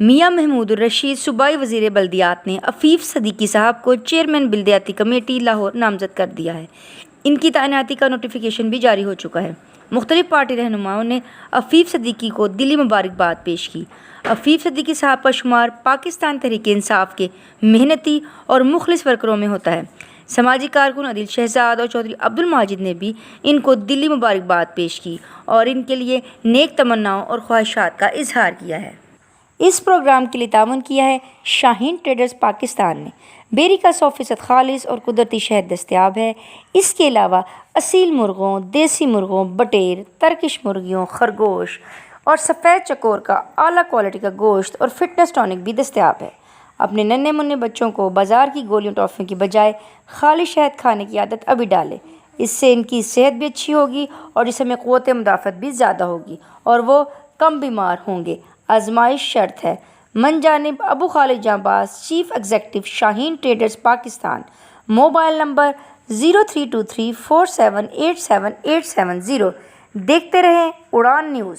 میاں محمود الرشید صوبائی وزیر بلدیات نے عفیف صدیقی صاحب کو چیئرمین بلدیاتی کمیٹی لاہور نامزد کر دیا ہے۔ ان کی تعیناتی کا نوٹیفیکیشن بھی جاری ہو چکا ہے۔ مختلف پارٹی رہنماؤں نے عفیف صدیقی کو دلی مبارکباد پیش کی۔ عفیف صدیقی صاحب کا شمار پاکستان تحریک انصاف کے محنتی اور مخلص ورکروں میں ہوتا ہے۔ سماجی کارکن عادل شہزاد اور چودھری عبدالمجید نے بھی ان کو دلی مبارکباد پیش کی اور ان کے لیے نیک تمناؤں اور خواہشات کا اظہار کیا ہے۔ اس پروگرام کے لیے تعاون کیا ہے شاہین ٹریڈرز پاکستان نے۔ بیری کا 100% خالص اور قدرتی شہد دستیاب ہے۔ اس کے علاوہ اصیل مرغوں، دیسی مرغوں، بٹیر، ترکش مرغیوں، خرگوش اور سفید چکور کا اعلیٰ کوالٹی کا گوشت اور فٹنس ٹانک بھی دستیاب ہے۔ اپنے ننھے منھے بچوں کو بازار کی گولیوں ٹافیوں کی بجائے خالی شہد کھانے کی عادت ابھی ڈالیں۔ اس سے ان کی صحت بھی اچھی ہوگی اور جسم میں قوت مدافعت بھی زیادہ ہوگی اور وہ کم بیمار ہوں گے۔ آزمائش شرط ہے۔ منجانب Abu Khalid Janbaz, chief executive, Shaheen traders Pakistan. Mobile number 032347878770۔ دیکھتے رہیں اڑان نیوز۔